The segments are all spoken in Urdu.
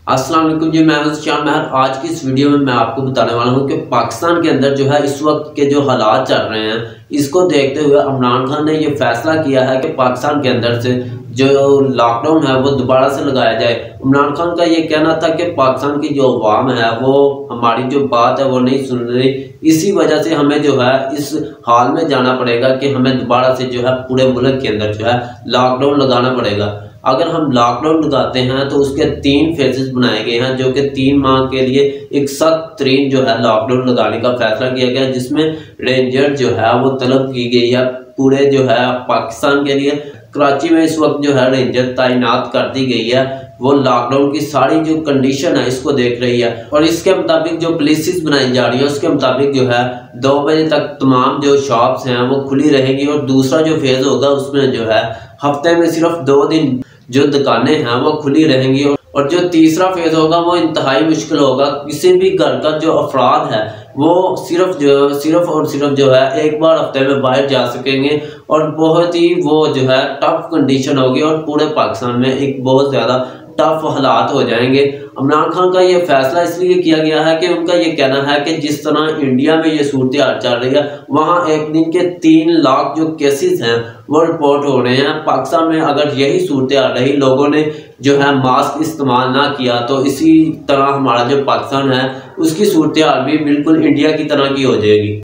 السلام علیکم جی، میں شان مہر۔ آج کی اس ویڈیو میں آپ کو بتانے والا ہوں کہ پاکستان کے اندر جو ہے اس وقت کے جو حالات چل رہے ہیں، اس کو دیکھتے ہوئے عمران خان نے یہ فیصلہ کیا ہے کہ پاکستان کے اندر سے جو لاک ڈاؤن ہے وہ دوبارہ سے لگایا جائے۔ عمران خان کا یہ کہنا تھا کہ پاکستان کی جو عوام ہے وہ ہماری جو بات ہے وہ نہیں سن رہی، اسی وجہ سے ہمیں جو ہے اس حال میں جانا پڑے گا کہ ہمیں دوبارہ سے جو ہے پورے ملک کے اندر جو ہے لاک ڈاؤن لگانا پڑے گا۔ اگر ہم لاک ڈاؤن لگاتے ہیں تو اس کے 3 فیزز بنائے گئے ہیں، جو کہ 3 ماہ کے لیے ایک سخت ترین جو ہے لاک ڈاؤن لگانے کا فیصلہ کیا گیا، جس میں رینجر جو ہے وہ طلب کی گئی ہے پورے جو ہے پاکستان کے لیے۔ کراچی میں اس وقت جو ہے رینجر تعینات کر دی گئی ہے، وہ لاک ڈاؤن کی ساری جو کنڈیشن ہے اس کو دیکھ رہی ہے، اور اس کے مطابق جو پالیسیز بنائی جا رہی ہے اس کے مطابق جو ہے 2 بجے تک تمام جو شاپس ہیں وہ کھلی رہیں گی، اور دوسرا جو فیز ہوگا اس میں جو ہے ہفتے میں صرف 2 دن جو دکانیں ہیں وہ کھلی رہیں گی، اور جو تیسرا فیز ہوگا وہ انتہائی مشکل ہوگا۔ کسی بھی گھر کا جو افراد ہے وہ صرف اور صرف جو ہے ایک بار ہفتے میں باہر جا سکیں گے، اور بہت ہی وہ جو ہے ٹف کنڈیشن ہوگی، اور پورے پاکستان میں ایک بہت زیادہ ٹف حالات ہو جائیں گے۔ عمران خان کا یہ فیصلہ اس لیے کیا گیا ہے کہ ان کا یہ کہنا ہے کہ جس طرح انڈیا میں یہ صورتحال چل رہی ہے، وہاں ایک دن کے 3 لاکھ جو کیسز ہیں وہ رپورٹ ہو رہے ہیں۔ پاکستان میں اگر یہی صورتحال رہی، لوگوں نے جو ہے ماسک استعمال نہ کیا، تو اسی طرح ہمارا جو پاکستان ہے اس کی صورتحال بھی بالکل انڈیا کی طرح کی ہو جائے گی۔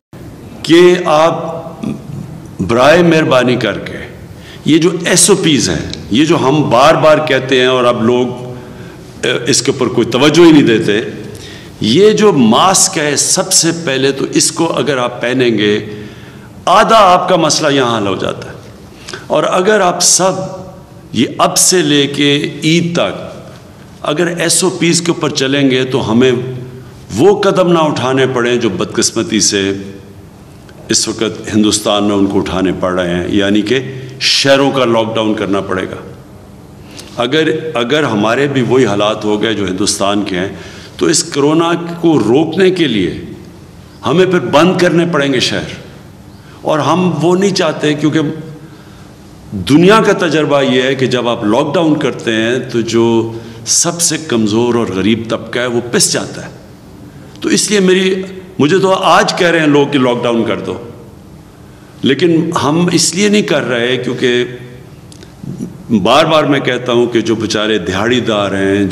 کہ آپ برائے مہربانی کر کے یہ جو SOPs ہیں، یہ جو ہم بار بار کہتے ہیں اور اب لوگ اس کے اوپر کوئی توجہ ہی نہیں دیتے، یہ جو ماسک ہے سب سے پہلے تو اس کو اگر آپ پہنیں گے آدھا آپ کا مسئلہ یہاں حل ہو جاتا ہے، اور اگر آپ سب یہ اب سے لے کے عید تک اگر SOPs کے اوپر چلیں گے تو ہمیں وہ قدم نہ اٹھانے پڑیں جو بدقسمتی سے اس وقت ہندوستان میں ان کو اٹھانے پڑ رہے ہیں، یعنی کہ شہروں کا لاک ڈاؤن کرنا پڑے گا۔ اگر ہمارے بھی وہی حالات ہو گئے جو ہندوستان کے ہیں تو اس کرونا کو روکنے کے لیے ہمیں پھر بند کرنے پڑیں گے شہر، اور ہم وہ نہیں چاہتے، کیونکہ دنیا کا تجربہ یہ ہے کہ جب آپ لاک ڈاؤن کرتے ہیں تو جو سب سے کمزور اور غریب طبقہ ہے وہ پس جاتا ہے۔ تو اس لیے مجھے تو آج کہہ رہے ہیں لوگ کہ لاک ڈاؤن کر دو، لیکن ہم اس لیے نہیں کر رہے کیونکہ بار بار میں کہتا ہوں کہ جو بیچارے دیہڑی دار ہیں،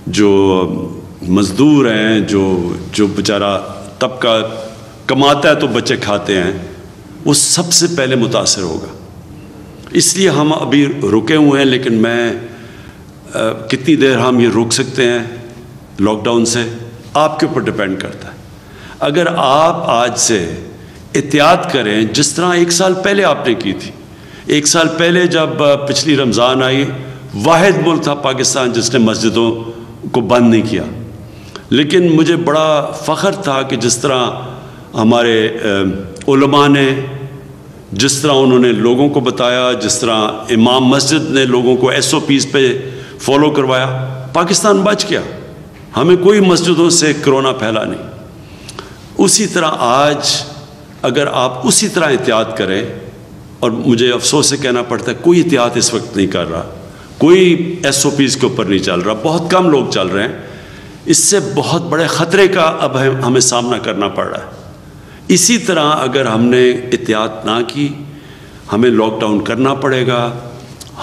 جو مزدور ہیں، جو بیچارہ طبقہ کماتا ہے تو بچے کھاتے ہیں، وہ سب سے پہلے متاثر ہوگا۔ اس لیے ہم ابھی رکے ہوئے ہیں، لیکن کتنی دیر ہم یہ روک سکتے ہیں لاک ڈاؤن سے آپ کے اوپر ڈیپینڈ کرتا ہے۔ اگر آپ آج سے احتیاط کریں جس طرح 1 سال پہلے آپ نے کی تھی۔ 1 سال پہلے جب پچھلی رمضان آئی، واحد ملک تھا پاکستان جس نے مسجدوں کو بند نہیں کیا، لیکن مجھے بڑا فخر تھا کہ جس طرح ہمارے علماء نے، جس طرح انہوں نے لوگوں کو بتایا، جس طرح امام مسجد نے لوگوں کو SOPs پہ فالو کروایا، پاکستان بچ گیا، ہمیں کوئی مسجدوں سے کرونا پھیلا نہیں۔ اسی طرح آج اگر آپ اسی طرح احتیاط کریں، اور مجھے افسوس سے کہنا پڑتا ہے کوئی احتیاط اس وقت نہیں کر رہا، کوئی SOPs کے اوپر نہیں چل رہا، بہت کم لوگ چل رہے ہیں، اس سے بہت بڑے خطرے کا اب ہمیں سامنا کرنا پڑ رہا ہے۔ اسی طرح اگر ہم نے احتیاط نہ کی، ہمیں لاک ڈاؤن کرنا پڑے گا،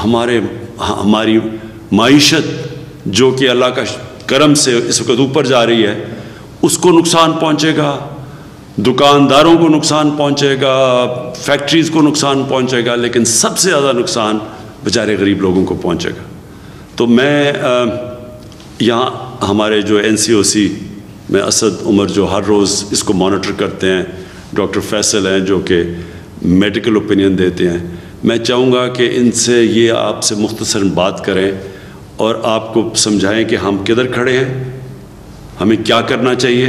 ہماری معیشت جو کہ اللہ کا کرم سے اس وقت اوپر جا رہی ہے اس کو نقصان پہنچے گا، دکانداروں کو نقصان پہنچے گا، فیکٹریز کو نقصان پہنچے گا، لیکن سب سے زیادہ نقصان بیچارے غریب لوگوں کو پہنچے گا۔ تو میں یہاں ہمارے جو NCOC میں اسد عمر جو ہر روز اس کو مانیٹر کرتے ہیں، ڈاکٹر فیصل ہیں جو کہ میڈیکل اوپینین دیتے ہیں، میں چاہوں گا کہ ان سے یہ آپ سے مختصراً بات کریں اور آپ کو سمجھائیں کہ ہم کدھر کھڑے ہیں، ہمیں کیا کرنا چاہیے،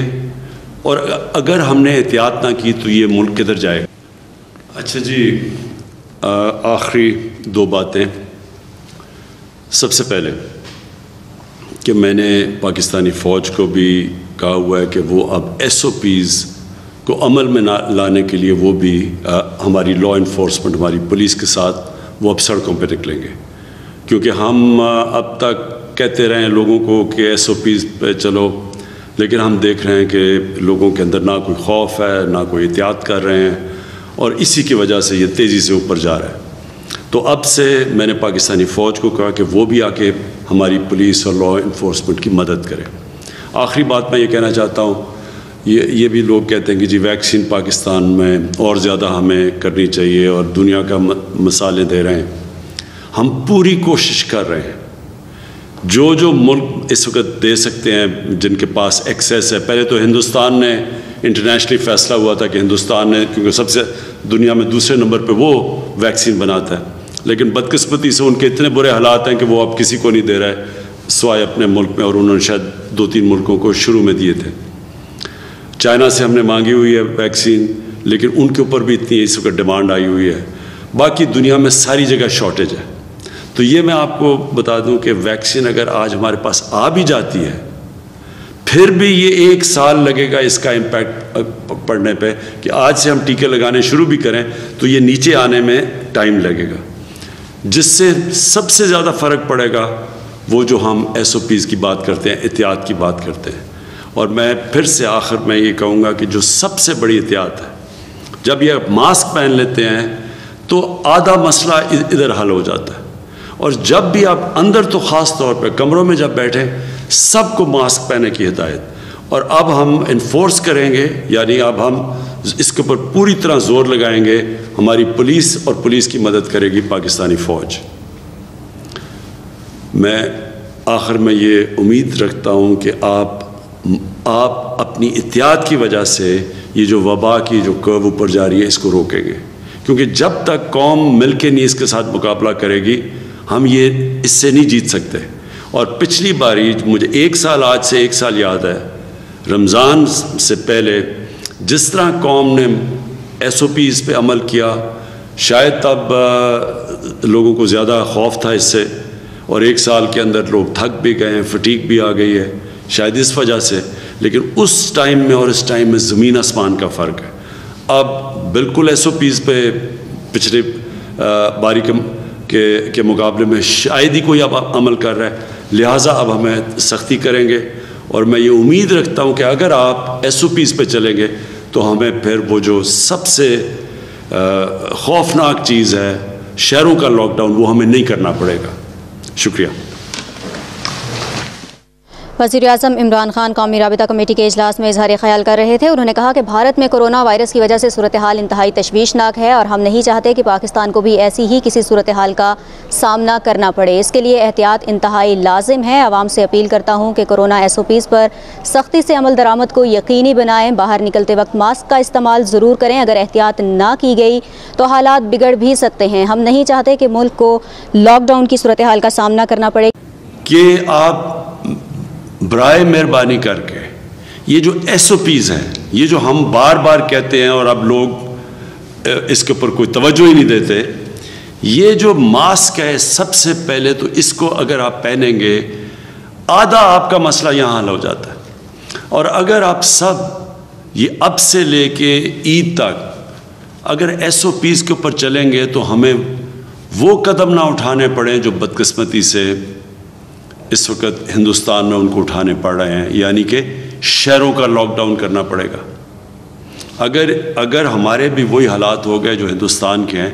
اور اگر ہم نے احتیاط نہ کی تو یہ ملک کدھر جائے گا۔ اچھا جی، آخری 2 باتیں۔ سب سے پہلے کہ میں نے پاکستانی فوج کو بھی کہا ہوا ہے کہ وہ اب SOPs کو عمل میں لانے کے لیے وہ بھی ہماری لا انفورسمنٹ، ہماری پولیس کے ساتھ وہ اب سڑکوں پہ نکلیں گے، کیونکہ ہم اب تک کہتے رہیں لوگوں کو کہ ایس او پیز پہ چلو، لیکن ہم دیکھ رہے ہیں کہ لوگوں کے اندر نہ کوئی خوف ہے، نہ کوئی احتیاط کر رہے ہیں، اور اسی کی وجہ سے یہ تیزی سے اوپر جا رہا ہے۔ تو اب سے میں نے پاکستانی فوج کو کہا کہ وہ بھی آ کے ہماری پولیس اور لا انفورسمنٹ کی مدد کرے۔ آخری بات میں یہ کہنا چاہتا ہوں، یہ بھی لوگ کہتے ہیں کہ جی ویکسین پاکستان میں اور زیادہ ہمیں کرنی چاہیے اور دنیا کا مثالیں دے رہے ہیں۔ ہم پوری کوشش کر رہے ہیں، جو ملک اس وقت دے سکتے ہیں، جن کے پاس ایکسیس ہے۔ پہلے تو ہندوستان نے انٹرنیشنلی فیصلہ ہوا تھا کہ ہندوستان نے، کیونکہ سب سے دنیا میں دوسرے نمبر پہ وہ ویکسین بناتا ہے، لیکن بدقسمتی سے ان کے اتنے برے حالات ہیں کہ وہ اب کسی کو نہیں دے رہا ہے سوائے اپنے ملک میں، اور انہوں نے شاید 2-3 ملکوں کو شروع میں دیے تھے۔ چائنا سے ہم نے مانگی ہوئی ہے ویکسین، لیکن ان کے اوپر بھی اتنی اس وقت ڈیمانڈ آئی ہوئی ہے۔ باقی دنیا میں ساری جگہ شارٹیج ہے۔ تو یہ میں آپ کو بتا دوں کہ ویکسین اگر آج ہمارے پاس آ بھی جاتی ہے، پھر بھی یہ 1 سال لگے گا اس کا امپیکٹ پڑنے پہ، کہ آج سے ہم ٹیکے لگانے شروع بھی کریں تو یہ نیچے آنے میں ٹائم لگے گا۔ جس سے سب سے زیادہ فرق پڑے گا وہ جو ہم ایس او پیز کی بات کرتے ہیں، احتیاط کی بات کرتے ہیں۔ اور میں پھر سے آخر میں یہ کہوں گا کہ جو سب سے بڑی احتیاط ہے، جب یہ ماسک پہن لیتے ہیں تو آدھا مسئلہ ادھر حل ہو جاتا ہے، اور جب بھی آپ اندر، تو خاص طور پہ کمروں میں جب بیٹھیں، سب کو ماسک پہننے کی ہدایت۔ اور اب ہم انفورس کریں گے، یعنی اب ہم اس کے اوپر پوری طرح زور لگائیں گے۔ ہماری پولیس اور پولیس کی مدد کرے گی پاکستانی فوج۔ میں آخر میں یہ امید رکھتا ہوں کہ آپ اپنی احتیاط کی وجہ سے یہ جو وبا کی جو کرو اوپر جا رہی ہے اس کو روکیں گے، کیونکہ جب تک قوم مل کے نہیں اس کے ساتھ مقابلہ کرے گی، ہم یہ اس سے نہیں جیت سکتے۔ اور پچھلی باری مجھے 1 سال، آج سے 1 سال یاد ہے، رمضان سے پہلے جس طرح قوم نے ایس او پیز پہ عمل کیا، شاید تب لوگوں کو زیادہ خوف تھا اس سے، اور 1 سال کے اندر لوگ تھک بھی گئے ہیں، فٹیگ بھی آ گئی ہے شاید اس وجہ سے، لیکن اس ٹائم میں اور اس ٹائم میں زمین آسمان کا فرق ہے۔ اب بالکل ایس او پیز پہ پچھلے باری کے مقابلے میں شاید ہی کوئی اب عمل کر رہا ہے، لہٰذا اب ہمیں سختی کریں گے۔ اور میں یہ امید رکھتا ہوں کہ اگر آپ ایس او پیز پہ چلیں گے تو ہمیں پھر وہ جو سب سے خوفناک چیز ہے، شہروں کا لاک ڈاؤن، وہ ہمیں نہیں کرنا پڑے گا۔ شکریہ۔ وزیر اعظم عمران خان قومی رابطہ کمیٹی کے اجلاس میں اظہار خیال کر رہے تھے۔ انہوں نے کہا کہ بھارت میں کورونا وائرس کی وجہ سے صورتحال انتہائی تشویشناک ہے، اور ہم نہیں چاہتے کہ پاکستان کو بھی ایسی ہی کسی صورتحال کا سامنا کرنا پڑے۔ اس کے لیے احتیاط انتہائی لازم ہے۔ عوام سے اپیل کرتا ہوں کہ کورونا ایس او پیز پر سختی سے عمل درآمد کو یقینی بنائیں۔ باہر نکلتے وقت ماسک کا استعمال ضرور کریں۔ اگر احتیاط نہ کی گئی تو حالات بگڑ بھی سکتے ہیں۔ ہم نہیں چاہتے کہ ملک کو لاک ڈاؤن کی صورتحال کا سامنا کرنا پڑے۔ کہ آپ برائے مہربانی کر کے یہ جو ایس او پیز ہیں، یہ جو ہم بار بار کہتے ہیں اور اب لوگ اس کے اوپر کوئی توجہ ہی نہیں دیتے، یہ جو ماسک ہے، سب سے پہلے تو اس کو اگر آپ پہنیں گے، آدھا آپ کا مسئلہ یہاں حل ہو جاتا ہے۔ اور اگر آپ سب یہ اب سے لے کے عید تک اگر ایس او پیز کے اوپر چلیں گے تو ہمیں وہ قدم نہ اٹھانے پڑیں جو بدقسمتی سے اس وقت ہندوستان میں ان کو اٹھانے پڑ رہے ہیں، یعنی کہ شہروں کا لاک ڈاؤن کرنا پڑے گا۔ اگر ہمارے بھی وہی حالات ہو گئے جو ہندوستان کے ہیں،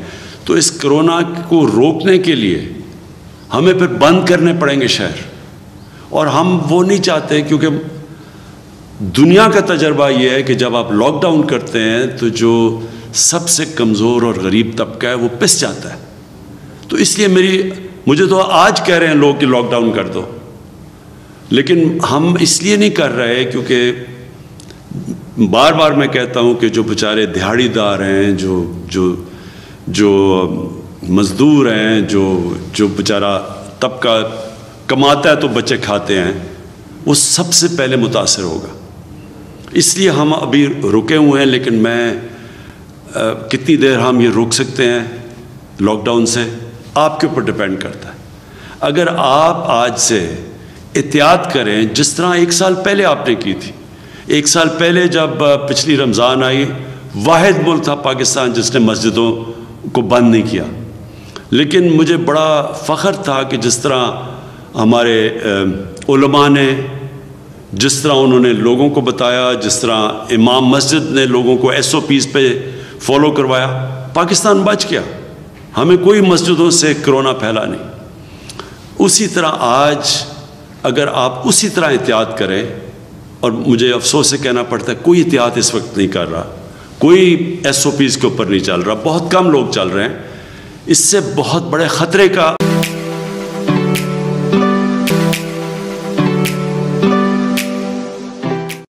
تو اس کرونا کو روکنے کے لیے ہمیں پھر بند کرنے پڑیں گے شہر، اور ہم وہ نہیں چاہتے، کیونکہ دنیا کا تجربہ یہ ہے کہ جب آپ لاک ڈاؤن کرتے ہیں تو جو سب سے کمزور اور غریب طبقہ ہے وہ پس جاتا ہے۔ تو اس لیے مجھے تو آج کہہ رہے ہیں لوگ کہ لاک ڈاؤن کر دو، لیکن ہم اس لیے نہیں کر رہے کیونکہ بار بار میں کہتا ہوں کہ جو بیچارے دہاڑی دار ہیں، جو مزدور ہیں، جو بیچارہ طبقہ کماتا ہے تو بچے کھاتے ہیں، وہ سب سے پہلے متاثر ہوگا۔ اس لیے ہم ابھی رکے ہوئے ہیں، لیکن کتنی دیر ہم یہ روک سکتے ہیں لاک ڈاؤن سے، آپ کے اوپر ڈیپینڈ کرتا ہے۔ اگر آپ آج سے احتیاط کریں جس طرح 1 سال پہلے آپ نے کی تھی۔ 1 سال پہلے جب پچھلی رمضان آئی، واحد ملک تھا پاکستان جس نے مسجدوں کو بند نہیں کیا، لیکن مجھے بڑا فخر تھا کہ جس طرح ہمارے علماء نے جس طرح انہوں نے لوگوں کو بتایا، جس طرح امام مسجد نے لوگوں کو SOPs پہ فالو کروایا، پاکستان بچ گیا، ہمیں کوئی مسجدوں سے کرونا پھیلا نہیں۔ اسی طرح آج اگر آپ اسی طرح احتیاط کریں، اور مجھے افسوس سے کہنا پڑتا ہے کوئی احتیاط اس وقت نہیں کر رہا، کوئی SOPs کے اوپر نہیں چل رہا، بہت کم لوگ چل رہے ہیں، اس سے بہت بڑے خطرے کا